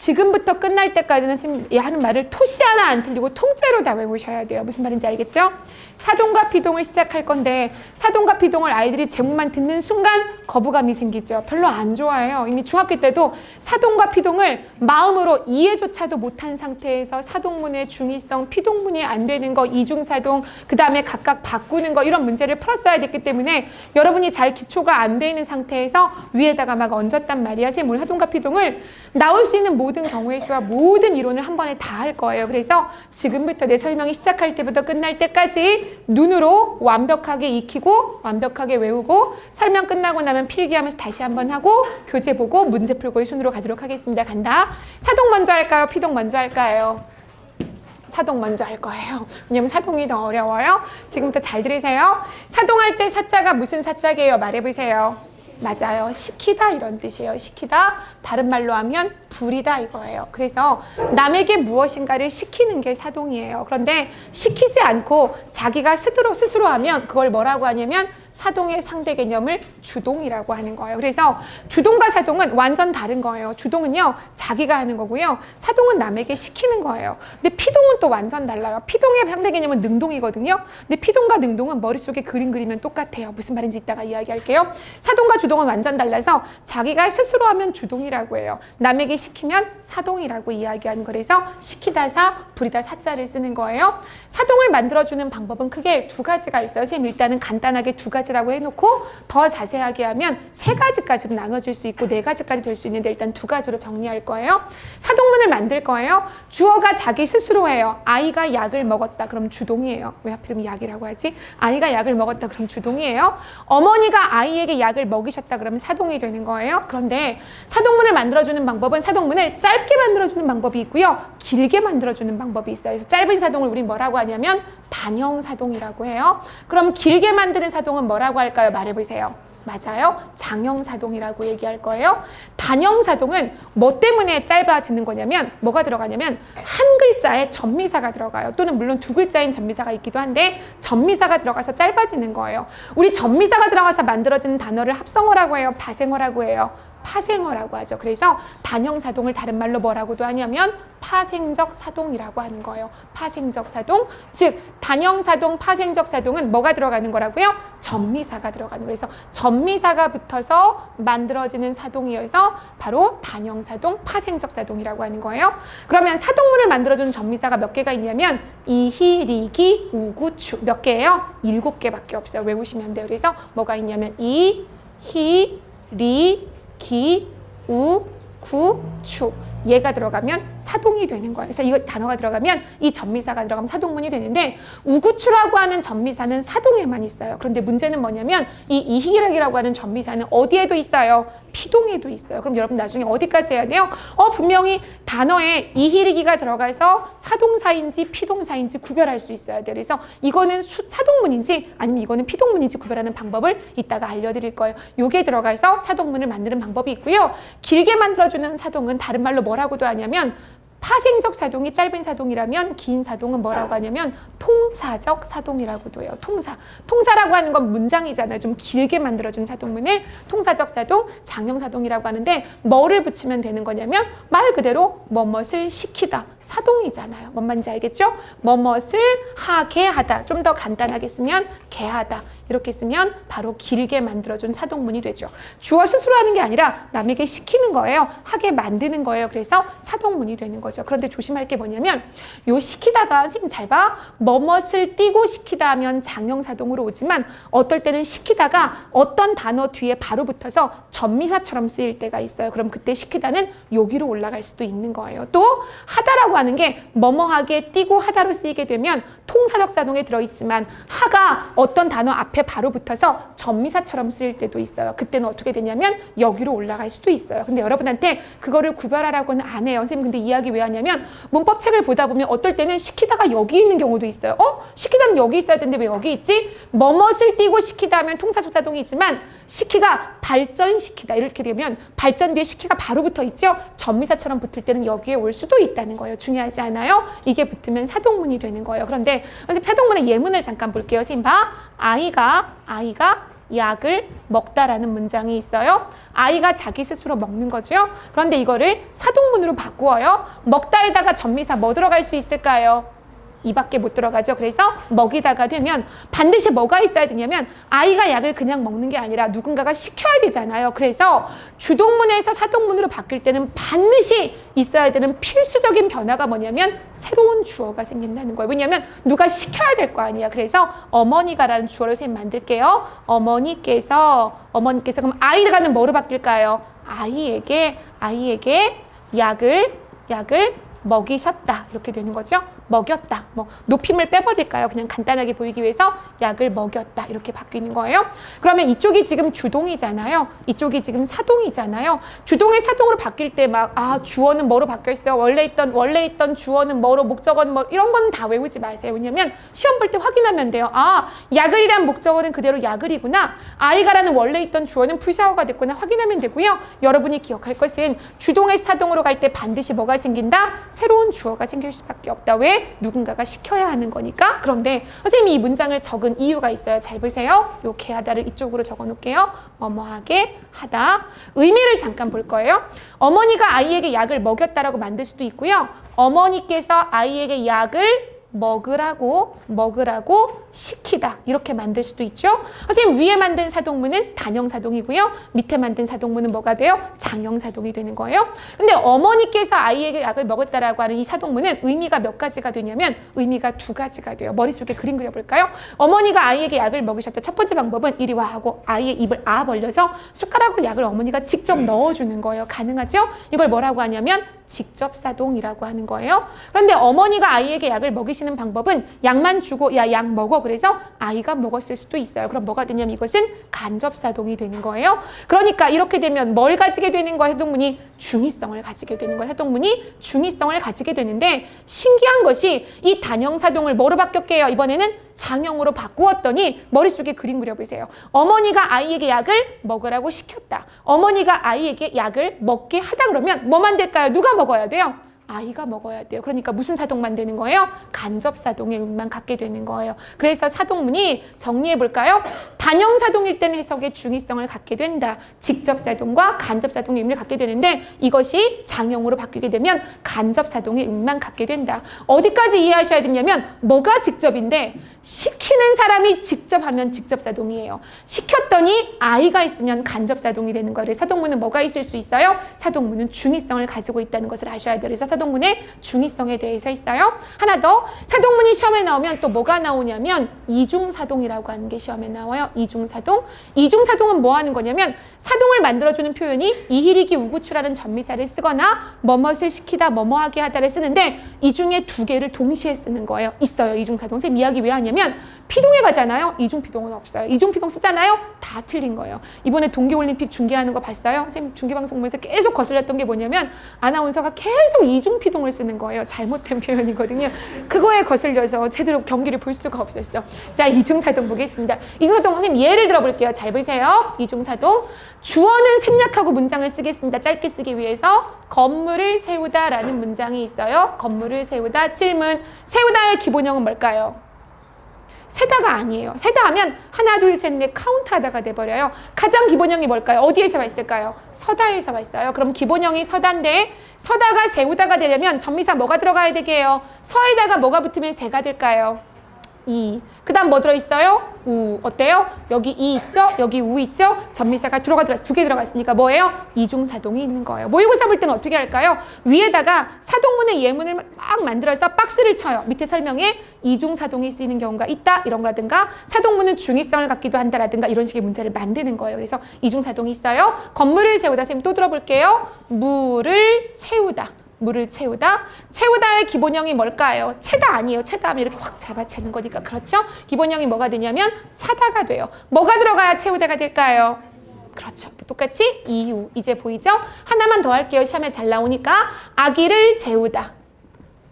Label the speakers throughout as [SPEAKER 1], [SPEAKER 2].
[SPEAKER 1] 지금부터 끝날 때까지는 선생님이 하는 말을 토시 하나 안 틀리고 통째로 다 외우셔야 돼요. 무슨 말인지 알겠죠? 사동과 피동을 시작할 건데 사동과 피동을 아이들이 제목만 듣는 순간 거부감이 생기죠. 별로 안 좋아해요. 이미 중학교 때도 사동과 피동을 마음으로 이해조차도 못한 상태에서 사동문의 중의성, 피동문이 안 되는 거, 이중사동, 그 다음에 각각 바꾸는 거 이런 문제를 풀었어야 됐기 때문에 여러분이 잘 기초가 안 돼 있는 상태에서 위에다가 막 얹었단 말이야. 선생님 오늘 사동과 피동을 나올 수 있는 모든 경우의 수와 모든 이론을 한 번에 다 할 거예요. 그래서 지금부터 내 설명이 시작할 때부터 끝날 때까지 눈으로 완벽하게 익히고 완벽하게 외우고 설명 끝나고 나면 필기하면서 다시 한번 하고 교재 보고 문제 풀고의 순으로 가도록 하겠습니다. 간다. 사동 먼저 할까요? 피동 먼저 할까요? 사동 먼저 할 거예요. 왜냐면 사동이 더 어려워요. 지금부터 잘 들으세요. 사동할 때 사자가 무슨 사자게요? 말해보세요. 맞아요. 시키다 이런 뜻이에요. 시키다. 다른 말로 하면 부리다 이거예요. 그래서 남에게 무엇인가를 시키는 게 사동이에요. 그런데 시키지 않고 자기가 스스로 하면 그걸 뭐라고 하냐면 사동의 상대 개념을 주동이라고 하는 거예요. 그래서 주동과 사동은 완전 다른 거예요. 주동은요, 자기가 하는 거고요. 사동은 남에게 시키는 거예요. 근데 피동은 또 완전 달라요. 피동의 상대 개념은 능동이거든요. 근데 피동과 능동은 머릿속에 그림 그리면 똑같아요. 무슨 말인지 이따가 이야기할게요. 사동과 주동은 완전 달라서 자기가 스스로 하면 주동이라고 해요. 남에게 시키면 사동이라고 이야기하는 거라서 시키다 사, 부리다 사자를 쓰는 거예요. 사동을 만들어주는 방법은 크게 두 가지가 있어요. 선생님 일단은 간단하게 두 가지라고 해놓고 더 자세하게 하면 세 가지까지로 나눠질 수 있고 네 가지까지 될 수 있는데 일단 두 가지로 정리할 거예요. 사동문을 만들 거예요. 주어가 자기 스스로 해요. 아이가 약을 먹었다 그럼 주동이에요. 왜 하필이면 약이라고 하지? 아이가 약을 먹었다 그럼 주동이에요. 어머니가 아이에게 약을 먹이셨다 그러면 사동이 되는 거예요. 그런데 사동문을 만들어주는 방법은 사동문을 짧게 만들어주는 방법이 있고요. 길게 만들어주는 방법이 있어요. 그래서 짧은 사동을 우린 뭐라고 하냐면 단형사동이라고 해요. 그럼 길게 만드는 사동은 뭐라고 할까요? 말해보세요. 맞아요. 장형사동이라고 얘기할 거예요. 단형사동은 뭐 때문에 짧아지는 거냐면 뭐가 들어가냐면 한 글자에 전미사가 들어가요. 또는 물론 두 글자인 전미사가 있기도 한데 전미사가 들어가서 짧아지는 거예요. 우리 전미사가 들어가서 만들어지는 단어를 합성어라고 해요. 파생어라고 해요. 파생어라고 하죠. 그래서 단형사동을 다른 말로 뭐라고도 하냐면 파생적 사동이라고 하는 거예요. 파생적 사동. 즉 단형사동, 파생적 사동은 뭐가 들어가는 거라고요? 전미사가 들어가는 거예요. 그래서 전미사가 붙어서 만들어지는 사동이어서 바로 단형사동, 파생적 사동이라고 하는 거예요. 그러면 사동문을 만들어주는 전미사가 몇 개가 있냐면 이히, 리기, 우구, 추. 몇 개예요? 7개밖에 없어요. 외우시면 돼요. 그래서 뭐가 있냐면 이, 히, 리, 기, 우, 구, 추. 얘가 들어가면 사동이 되는 거예요. 그래서 이거 단어가 들어가면 이 전미사가 들어가면 사동문이 되는데 우구추라고 하는 전미사는 사동에만 있어요. 그런데 문제는 뭐냐면 이 이희락이라고 하는 전미사는 어디에도 있어요? 피동에도 있어요. 그럼 여러분 나중에 어디까지 해야 돼요? 분명히 단어에 이희리기가 들어가서 사동사인지 피동사인지 구별할 수 있어야 돼요. 그래서 이거는 사동문인지 아니면 이거는 피동문인지 구별하는 방법을 이따가 알려드릴 거예요. 요게 들어가서 사동문을 만드는 방법이 있고요. 길게 만들어주는 사동은 다른 말로 뭐라고도 하냐면 파생적 사동이 짧은 사동이라면 긴 사동은 뭐라고 하냐면 통사적 사동이라고도 해요. 통사라고 하는 건 문장이잖아요. 좀 길게 만들어준 사동문을 통사적 사동, 장형사동이라고 하는데 뭐를 붙이면 되는 거냐면 말 그대로 뭐뭇을 시키다. 사동이잖아요. 뭔 말인지 알겠죠? 뭐뭇을 하게 하다. 좀 더 간단하게 쓰면 개하다. 이렇게 쓰면 바로 길게 만들어준 사동문이 되죠. 주어 스스로 하는 게 아니라 남에게 시키는 거예요. 하게 만드는 거예요. 그래서 사동문이 되는 거죠. 그런데 조심할 게 뭐냐면 요 시키다가 선생님 잘 봐. 뭐뭇을 띄고 시키다 하면 장형사동으로 오지만 어떨 때는 시키다가 어떤 단어 뒤에 바로 붙어서 전미사처럼 쓰일 때가 있어요. 그럼 그때 시키다는 여기로 올라갈 수도 있는 거예요. 또 하다라고 하는 게 뭐뭐하게 띄고 하다로 쓰이게 되면 통사적 사동에 들어있지만 하가 어떤 단어 앞에 바로 붙어서 전미사처럼 쓰일 때도 있어요. 그때는 어떻게 되냐면 여기로 올라갈 수도 있어요. 근데 여러분한테 그거를 구별하라고는 안 해요. 선생님 근데 이야기 왜 하냐면 문법책을 보다 보면 어떨 때는 시키다가 여기 있는 경우도 있어요. 시키다는 여기 있어야 되는데 왜 여기 있지? 뭐뭇을 띄고 시키다 하면 통사적 사동이지만 시키가 발전시키다 이렇게 되면 발전 뒤에 시키가 바로 붙어 있죠. 전미사처럼 붙을 때는 여기에 올 수도 있다는 거예요. 중요하지 않아요? 이게 붙으면 사동문이 되는 거예요. 그런데 선생님 사동문의 예문을 잠깐 볼게요. 선생님 봐. 아이가 약을 먹다라는 문장이 있어요. 아이가 자기 스스로 먹는 거죠. 그런데 이거를 사동문으로 바꾸어요. 먹다에다가 전미사 뭐 들어갈 수 있을까요? 이밖에 못 들어가죠. 그래서 먹이다가 되면 반드시 뭐가 있어야 되냐면 아이가 약을 그냥 먹는 게 아니라 누군가가 시켜야 되잖아요. 그래서 주동문에서 사동문으로 바뀔 때는 반드시 있어야 되는 필수적인 변화가 뭐냐면 새로운 주어가 생긴다는 거예요. 왜냐하면 누가 시켜야 될 거 아니야. 그래서 어머니가라는 주어를 선생님 만들게요. 어머니께서 그럼 아이가는 뭐로 바뀔까요? 아이에게 약을 먹이셨다. 이렇게 되는 거죠. 먹였다. 뭐 높임을 빼버릴까요? 그냥 간단하게 보이기 위해서 약을 먹였다. 이렇게 바뀌는 거예요. 그러면 이쪽이 지금 주동이잖아요. 이쪽이 지금 사동이잖아요. 주동의 사동으로 바뀔 때 막 주어는 뭐로 바뀌었어요? 원래 있던 주어는 뭐로, 목적어는 뭐, 이런 거는 다 외우지 마세요. 왜냐면 시험 볼 때 확인하면 돼요. 약을이란 목적어는 그대로 약을이구나. 아이가라는 원래 있던 주어는 부사어가 됐구나. 확인하면 되고요. 여러분이 기억할 것은 주동의 사동으로 갈 때 반드시 뭐가 생긴다? 새로운 주어가 생길 수밖에 없다. 왜? 누군가가 시켜야 하는 거니까. 그런데 선생님이 이 문장을 적은 이유가 있어요. 잘 보세요. 요 게하다를 이쪽으로 적어 놓을게요. 뭐뭐하게 하다. 의미를 잠깐 볼 거예요. 어머니가 아이에게 약을 먹였다라고 만들 수도 있고요. 어머니께서 아이에게 약을 먹으라고 시키다. 이렇게 만들 수도 있죠. 선생님 위에 만든 사동문은 단형사동이고요. 밑에 만든 사동문은 뭐가 돼요? 장형사동이 되는 거예요. 근데 어머니께서 아이에게 약을 먹었다라고 하는 이 사동문은 의미가 몇 가지가 되냐면 의미가 두 가지가 돼요. 머릿속에 그림 그려볼까요? 어머니가 아이에게 약을 먹이셨다. 첫 번째 방법은 이리 와 하고 아이의 입을 벌려서 숟가락으로 약을 어머니가 직접 넣어주는 거예요. 가능하죠? 이걸 뭐라고 하냐면 직접사동이라고 하는 거예요. 그런데 어머니가 아이에게 약을 먹이시는 방법은 약만 주고 야, 약 먹어. 그래서 아이가 먹었을 수도 있어요. 그럼 뭐가 되냐면 이것은 간접사동이 되는 거예요. 그러니까 이렇게 되면 뭘 가지게 되는 거야? 사동문이 중의성을 가지게 되는 거야. 사동문이 중의성을 가지게 되는데 신기한 것이 이 단형사동을 뭐로 바뀌었게요? 이번에는 장형으로 바꾸었더니 머릿속에 그림 그려보세요. 어머니가 아이에게 약을 먹으라고 시켰다. 어머니가 아이에게 약을 먹게 하다 그러면 뭐 만들까요? 누가 먹어야 돼요? 아이가 먹어야 돼요. 그러니까 무슨 사동만 되는 거예요? 간접사동의 의미만 갖게 되는 거예요. 그래서 사동문이 정리해 볼까요? 단형사동일 때는 해석의 중의성을 갖게 된다. 직접사동과 간접사동의 의미를 갖게 되는데 이것이 장형으로 바뀌게 되면 간접사동의 의미만 갖게 된다. 어디까지 이해하셔야 되냐면 뭐가 직접인데 시키는 사람이 직접 하면 직접사동이에요. 시켰더니 아이가 있으면 간접사동이 되는 거예요. 사동문은 뭐가 있을 수 있어요? 사동문은 중의성을 가지고 있다는 것을 아셔야 돼요. 그래서 사동문의 중의성에 대해서 있어요. 하나 더, 사동문이 시험에 나오면 또 뭐가 나오냐면 이중사동이라고 하는 게 시험에 나와요. 이중사동. 이중사동은 뭐 하는 거냐면 사동을 만들어주는 표현이 이히리기 우구추라는 전미사를 쓰거나 뭐뭇을 시키다 뭐뭐하게 하다를 쓰는데 이 중에 두 개를 동시에 쓰는 거예요. 있어요. 이중사동. 선생님 이야기 왜 하냐면 피동에 가잖아요. 이중피동은 없어요. 이중피동 쓰잖아요. 다 틀린 거예요. 이번에 동계올림픽 중계하는 거 봤어요? 선생님 중계방송 보면서 계속 거슬렸던 게 뭐냐면 아나운서가 계속 이중피동을 쓰는 거예요. 잘못된 표현이거든요. 그거에 거슬려서 제대로 경기를 볼 수가 없었어. 자, 이중사동 보겠습니다. 이중사동 선생님 예를 들어볼게요. 잘 보세요. 이중사동. 주어는 생략하고 문장을 쓰겠습니다. 짧게 쓰기 위해서 건물을 세우다라는 문장이 있어요. 건물을 세우다. 질문. 세우다의 기본형은 뭘까요? 세다가 아니에요. 세다 하면 하나, 둘, 셋, 넷 카운트하다가 돼버려요. 가장 기본형이 뭘까요? 어디에서 왔을까요? 서다에서 왔어요. 그럼 기본형이 서다인데 서다가 세우다가 되려면 전미사 뭐가 들어가야 되게요? 서에다가 뭐가 붙으면 세가 될까요? 이. 그 다음 뭐 들어있어요? 우. 어때요? 여기 이 있죠? 여기 우 있죠? 전미사가 두 개 들어갔으니까 뭐예요? 이중사동이 있는 거예요. 모의고사 볼 때는 어떻게 할까요? 위에다가 사동문의 예문을 막 만들어서 박스를 쳐요. 밑에 설명에 이중사동이 쓰이는 경우가 있다 이런 거라든가 사동문은 중의성을 갖기도 한다라든가 이런 식의 문제를 만드는 거예요. 그래서 이중사동이 있어요. 건물을 세우다. 선생님 또 들어볼게요. 물을 채우다. 물을 채우다. 채우다의 기본형이 뭘까요? 채다 아니에요. 채다 하면 이렇게 확 잡아채는 거니까. 그렇죠? 기본형이 뭐가 되냐면 차다가 돼요. 뭐가 들어가야 채우다가 될까요? 그렇죠. 똑같이 이유. 이제 보이죠? 하나만 더 할게요. 시험에 잘 나오니까. 아기를 재우다.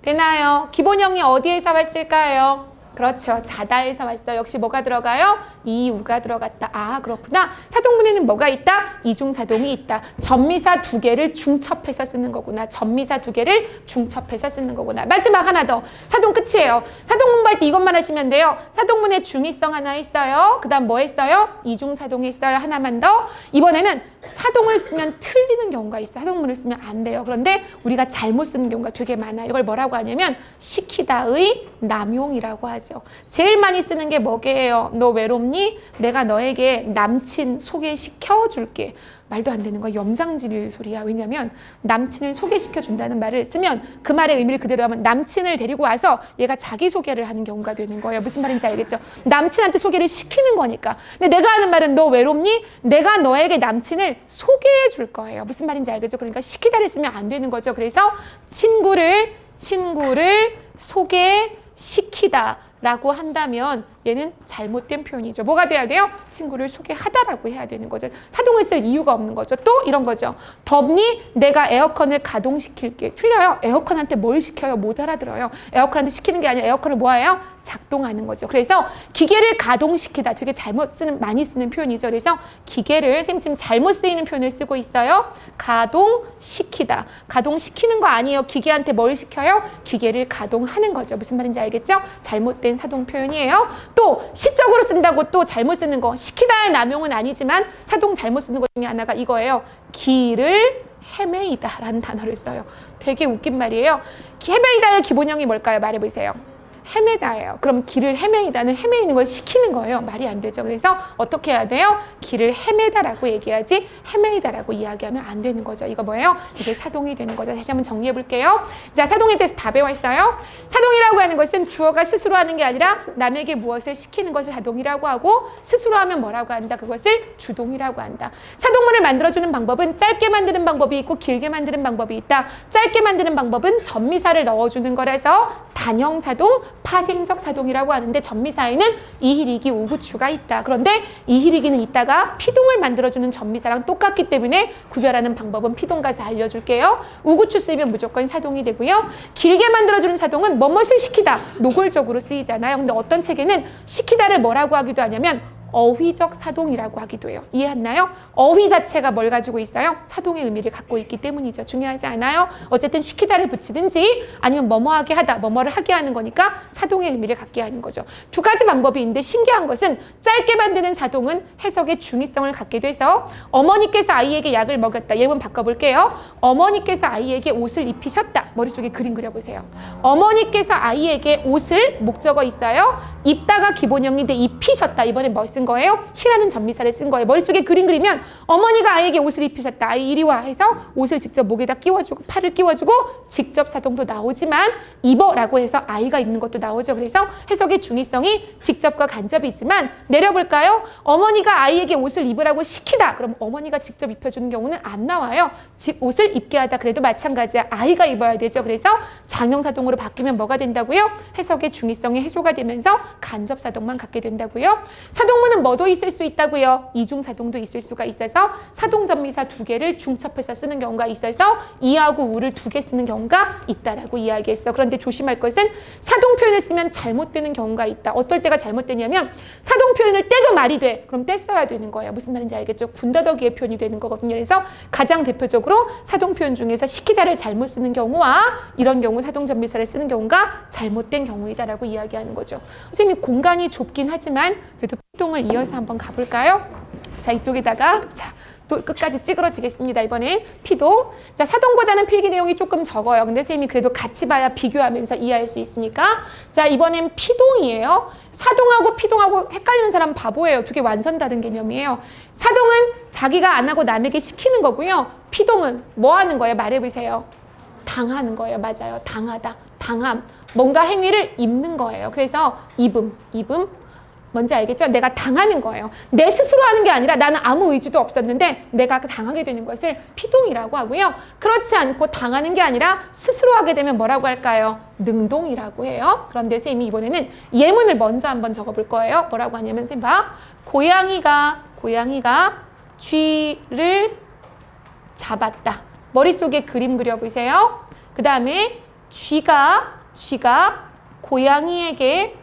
[SPEAKER 1] 되나요? 기본형이 어디에서 왔을까요? 그렇죠. 자다에서 왔어요. 역시 뭐가 들어가요? 이우가 들어갔다. 아, 그렇구나. 사동문에는 뭐가 있다? 이중사동이 있다. 전미사 두 개를 중첩해서 쓰는 거구나. 전미사 두 개를 중첩해서 쓰는 거구나. 마지막 하나 더. 사동 끝이에요. 사동 공부할 때 이것만 하시면 돼요. 사동문에 중의성 하나 있어요. 그 다음 뭐 했어요? 이중사동 했어요. 하나만 더. 이번에는 사동을 쓰면 틀리는 경우가 있어요. 사동문을 쓰면 안 돼요. 그런데 우리가 잘못 쓰는 경우가 되게 많아요. 이걸 뭐라고 하냐면 시키다의 남용이라고 하죠. 제일 많이 쓰는 게 뭐게요? 너 외롭니? 내가 너에게 남친 소개시켜 줄게. 말도 안 되는 거야. 염장질 소리야. 왜냐면 남친을 소개시켜 준다는 말을 쓰면 그 말의 의미를 그대로 하면 남친을 데리고 와서 얘가 자기소개를 하는 경우가 되는 거예요. 무슨 말인지 알겠죠? 남친한테 소개를 시키는 거니까. 근데 내가 하는 말은 너 외롭니? 내가 너에게 남친을 소개해 줄 거예요. 무슨 말인지 알겠죠? 그러니까 시키다를 쓰면 안 되는 거죠. 그래서 친구를 소개시키다 라고 한다면 얘는 잘못된 표현이죠. 뭐가 돼야 돼요? 친구를 소개하다라고 해야 되는 거죠. 사동을 쓸 이유가 없는 거죠. 또 이런 거죠. 덥니? 내가 에어컨을 가동시킬게. 틀려요. 에어컨한테 뭘 시켜요? 못 알아들어요. 에어컨한테 시키는 게 아니라 에어컨을 뭐 해요? 작동하는 거죠. 그래서 기계를 가동시키다. 되게 많이 쓰는 표현이죠. 그래서 기계를 선생님 지금 잘못 쓰이는 표현을 쓰고 있어요. 가동시키다. 가동시키는 거 아니에요. 기계한테 뭘 시켜요? 기계를 가동하는 거죠. 무슨 말인지 알겠죠? 잘못된 사동 표현이에요. 또 시적으로 쓴다고 또 잘못 쓰는 거. 시키다의 남용은 아니지만 사동 잘못 쓰는 것 중에 하나가 이거예요. 길을 헤매이다 라는 단어를 써요. 되게 웃긴 말이에요. 헤매이다의 기본형이 뭘까요? 말해보세요. 헤매다예요. 그럼 길을 헤매이다는 헤매이는 걸 시키는 거예요. 말이 안 되죠. 그래서 어떻게 해야 돼요? 길을 헤매다라고 얘기하지 헤매이다라고 이야기하면 안 되는 거죠. 이거 뭐예요? 이게 사동이 되는 거죠. 다시 한번 정리해 볼게요. 자, 사동에 대해서 다 배워있어요. 사동이라고 하는 것은 주어가 스스로 하는 게 아니라 남에게 무엇을 시키는 것을 사동이라고 하고 스스로 하면 뭐라고 한다? 그것을 주동이라고 한다. 사동문을 만들어주는 방법은 짧게 만드는 방법이 있고 길게 만드는 방법이 있다. 짧게 만드는 방법은 전미사를 넣어주는 거라서 단형사동, 파생적 사동이라고 하는데 전미사에는 이희리기, 우구추가 있다. 그런데 이희리기는 이따가 피동을 만들어주는 전미사랑 똑같기 때문에 구별하는 방법은 피동 가서 알려줄게요. 우구추 쓰이면 무조건 사동이 되고요. 길게 만들어주는 사동은 뭐뭇을 시키다. 노골적으로 쓰이잖아요. 근데 어떤 책에는 시키다를 뭐라고 하기도 하냐면 어휘적 사동이라고 하기도 해요. 이해했나요? 어휘 자체가 뭘 가지고 있어요? 사동의 의미를 갖고 있기 때문이죠. 중요하지 않아요? 어쨌든 시키다를 붙이든지 아니면 뭐뭐하게 하다, 뭐뭐를 하게 하는 거니까 사동의 의미를 갖게 하는 거죠. 두 가지 방법이 있는데 신기한 것은 짧게 만드는 사동은 해석의 중의성을 갖게 돼서 어머니께서 아이에게 약을 먹였다. 예문 바꿔볼게요. 어머니께서 아이에게 옷을 입히셨다. 머릿속에 그림 그려보세요. 어머니께서 아이에게 옷을 목적어 있어요. 입다가 기본형인데 입히셨다. 이번에 뭐 쓴 거예요? 히라는 전미사를 쓴 거예요. 머릿속에 그림 그리면 어머니가 아이에게 옷을 입히셨다. 아이 이리 와 해서 옷을 직접 목에다 끼워주고 팔을 끼워주고 직접 사동도 나오지만 입어라고 해서 아이가 입는 것도 나오죠. 그래서 해석의 중의성이 직접과 간접이지만 내려볼까요? 어머니가 아이에게 옷을 입으라고 시키다. 그럼 어머니가 직접 입혀주는 경우는 안 나와요. 옷을 입게 하다 그래도 마찬가지야. 아이가 입어야 되죠. 그래서 장형사동으로 바뀌면 뭐가 된다고요? 해석의 중의성이 해소가 되면서 간접사동만 갖게 된다고요. 사동문은 뭐도 있을 수 있다고요? 이중사동도 있을 수가 있어서 사동전미사 두 개를 중첩해서 쓰는 경우가 있어서 이하고 우를 두 개 쓰는 경우가 있다라고 이야기했어. 그런데 조심할 것은 사동 표현을 쓰면 잘못되는 경우가 있다. 어떨 때가 잘못되냐면 사동 표현을 떼도 말이 돼. 그럼 떼 써야 되는 거예요. 무슨 말인지 알겠죠? 군더더기의 표현이 되는 거거든요. 그래서 가장 대표적으로 사동 표현 중에서 시키다를 잘못 쓰는 경우와 이런 경우 사동전미사를 쓰는 경우가 잘못된 경우이다라고 이야기하는 거죠. 선생님이 공간이 좁긴 하지만 그래도 피동을 이어서 한번 가볼까요? 자, 이쪽에다가 또 끝까지 찌그러지겠습니다. 이번엔 피동. 자, 사동보다는 필기 내용이 조금 적어요. 근데 선생님이 그래도 같이 봐야 비교하면서 이해할 수 있으니까. 자, 이번엔 피동이에요. 사동하고 피동하고 헷갈리는 사람 바보예요. 두 개 완전 다른 개념이에요. 사동은 자기가 안 하고 남에게 시키는 거고요. 피동은 뭐 하는 거예요? 말해보세요. 당하는 거예요. 맞아요. 당하다. 당함. 뭔가 행위를 입는 거예요. 그래서 입음. 뭔지 알겠죠? 내가 당하는 거예요. 내 스스로 하는 게 아니라 나는 아무 의지도 없었는데 내가 당하게 되는 것을 피동이라고 하고요. 그렇지 않고 당하는 게 아니라 스스로 하게 되면 뭐라고 할까요? 능동이라고 해요. 그런데 선생님이 이번에는 예문을 먼저 한번 적어볼 거예요. 뭐라고 하냐면 선생님 봐. 고양이가 쥐를 잡았다. 머릿속에 그림 그려보세요. 그 다음에 쥐가 고양이에게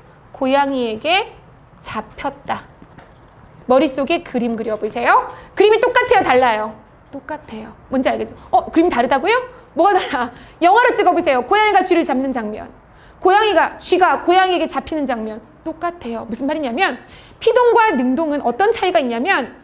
[SPEAKER 1] 잡혔다. 머릿속에 그림 그려보세요. 그림이 똑같아요, 달라요? 똑같아요. 뭔지 알겠죠? 그림이 다르다고요? 뭐가 달라? 영화로 찍어보세요. 고양이가 쥐를 잡는 장면. 쥐가 고양이에게 잡히는 장면. 똑같아요. 무슨 말이냐면 피동과 능동은 어떤 차이가 있냐면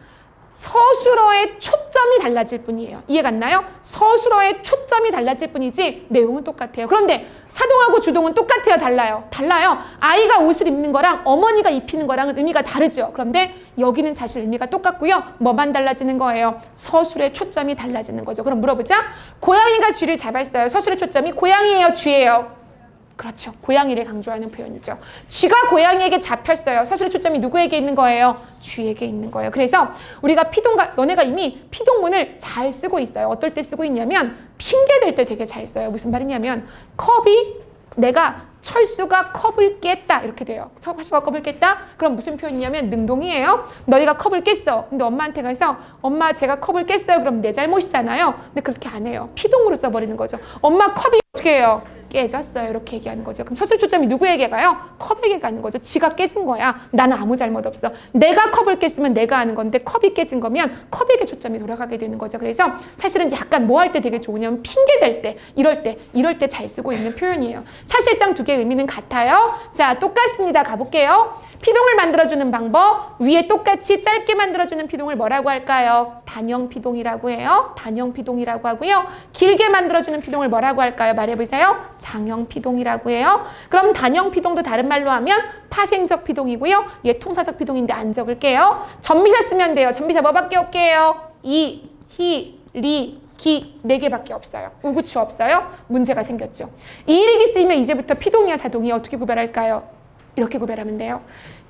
[SPEAKER 1] 서술어의 초점이 달라질 뿐이에요. 이해가 안 나요? 서술어의 초점이 달라질 뿐이지 내용은 똑같아요. 그런데 사동하고 주동은 똑같아요, 달라요? 달라요. 아이가 옷을 입는 거랑 어머니가 입히는 거랑은 의미가 다르죠. 그런데 여기는 사실 의미가 똑같고요. 뭐만 달라지는 거예요? 서술의 초점이 달라지는 거죠. 그럼 물어보자. 고양이가 쥐를 잡았어요. 서술의 초점이 고양이예요, 쥐예요? 그렇죠. 고양이를 강조하는 표현이죠. 쥐가 고양이에게 잡혔어요. 서술의 초점이 누구에게 있는 거예요? 쥐에게 있는 거예요. 그래서 우리가 너네가 이미 피동문을 잘 쓰고 있어요. 어떨 때 쓰고 있냐면 핑계 댈 때 되게 잘 써요. 무슨 말이냐면 철수가 컵을 깼다 이렇게 돼요. 철수가 컵을 깼다? 그럼 무슨 표현이냐면 능동이에요. 너희가 컵을 깼어. 근데 엄마한테 가서 엄마 제가 컵을 깼어요. 그럼 내 잘못이잖아요. 근데 그렇게 안 해요. 피동으로 써버리는 거죠. 엄마 컵이 어떻게 해요? 깨졌어요. 이렇게 얘기하는 거죠. 그럼 서술 초점이 누구에게 가요? 컵에게 가는 거죠. 지가 깨진 거야. 나는 아무 잘못 없어. 내가 컵을 깼으면 내가 하는 건데 컵이 깨진 거면 컵에게 초점이 돌아가게 되는 거죠. 그래서 사실은 약간 뭐 할 때 되게 좋으냐면 핑계 댈 때, 이럴 때 잘 쓰고 있는 표현이에요. 사실상 두 개의 의미는 같아요. 자, 똑같습니다. 가볼게요. 피동을 만들어주는 방법, 위에 똑같이 짧게 만들어주는 피동을 뭐라고 할까요? 단형 피동이라고 해요. 단형 피동이라고 하고요. 길게 만들어주는 피동을 뭐라고 할까요? 말해보세요. 장형 피동이라고 해요. 그럼 단형 피동도 다른 말로 하면 파생적 피동이고요. 얘 통사적 피동인데 안 적을게요. 전미사 쓰면 돼요. 전미사 뭐밖에 없게요? 이, 히, 리, 기 4개밖에 없어요. 우구추 없어요. 문제가 생겼죠. 이히리기 쓰이면 이제부터 피동이야 사동이야 어떻게 구별할까요? 이렇게 구별하면 돼요.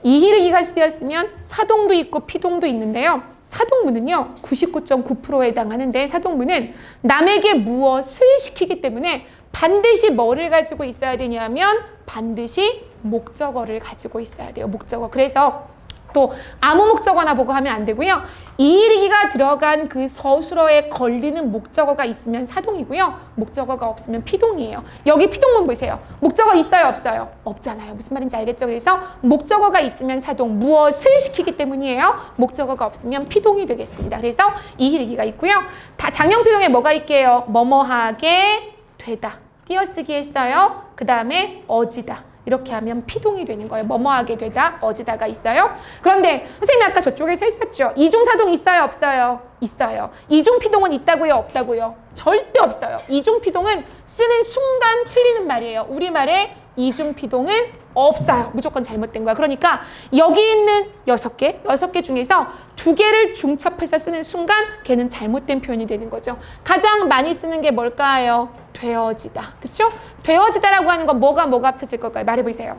[SPEAKER 1] 이히리기가 쓰였으면 사동도 있고 피동도 있는데요. 사동문은요 99.9%에 해당하는데 사동문은 남에게 무엇을 시키기 때문에 반드시 뭐를 가지고 있어야 되냐면 반드시 목적어를 가지고 있어야 돼요. 목적어. 그래서 또 아무 목적어나 보고 하면 안 되고요. 이히리기가 들어간 그 서술어에 걸리는 목적어가 있으면 사동이고요. 목적어가 없으면 피동이에요. 여기 피동문 보세요. 목적어 있어요, 없어요? 없잖아요. 무슨 말인지 알겠죠? 그래서 목적어가 있으면 사동, 무엇을 시키기 때문이에요. 목적어가 없으면 피동이 되겠습니다. 그래서 이히리기가 있고요. 다 장형 피동에 뭐가 있게요? 뭐뭐하게 되다. 띄어쓰기 했어요. 그 다음에 어지다. 이렇게 하면 피동이 되는 거예요. 뭐뭐하게 되다, 어지다가 있어요. 그런데 선생님이 아까 저쪽에서 했었죠. 이중사동 있어요, 없어요? 있어요. 이중피동은 있다고요, 없다고요? 절대 없어요. 이중피동은 쓰는 순간 틀리는 말이에요. 우리말에 이중피동은 없어요. 무조건 잘못된 거야. 그러니까 여기 있는 6개 중에서 2개를 중첩해서 쓰는 순간 걔는 잘못된 표현이 되는 거죠. 가장 많이 쓰는 게 뭘까요? 되어지다. 그쵸? 되어지다라고 하는 건 뭐가 합쳐질 걸까요? 말해보세요.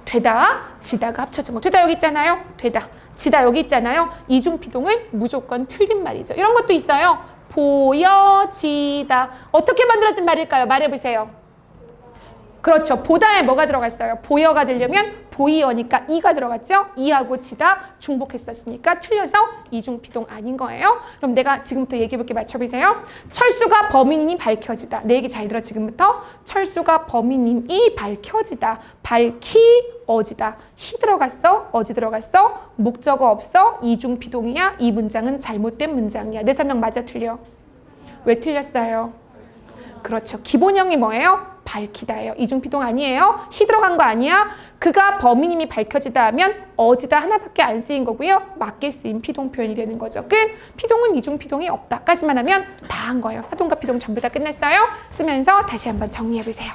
[SPEAKER 1] 되다, 지다가 합쳐진 거. 되다 여기 있잖아요. 되다, 지다 여기 있잖아요. 이중피동은 무조건 틀린 말이죠. 이런 것도 있어요. 보여지다. 어떻게 만들어진 말일까요? 말해보세요. 그렇죠. 보다에 뭐가 들어갔어요? 보여가 되려면 보이어니까 이가 들어갔죠? 이하고 지다 중복했었으니까 틀려서 이중피동 아닌 거예요. 그럼 내가 지금부터 얘기해볼게. 맞춰보세요. 철수가 범인이 밝혀지다. 내 얘기 잘 들어 지금부터. 철수가 범인임이 밝혀지다. 밝히어지다. 히 들어갔어? 어지 들어갔어? 목적어 없어? 이중피동이야? 이 문장은 잘못된 문장이야. 내 설명 맞아 틀려? 왜 틀렸어요? 그렇죠. 기본형이 뭐예요? 밝히다예요. 이중피동 아니에요. 히 들어간 거 아니야. 그가 범인임이 밝혀지다 하면 어지다 하나밖에 안 쓰인 거고요. 맞게 쓰인 피동 표현이 되는 거죠. 끝. 피동은 이중피동이 없다까지만 하면 다 한 거예요. 사동과 피동 전부 다 끝냈어요. 쓰면서 다시 한번 정리해 보세요.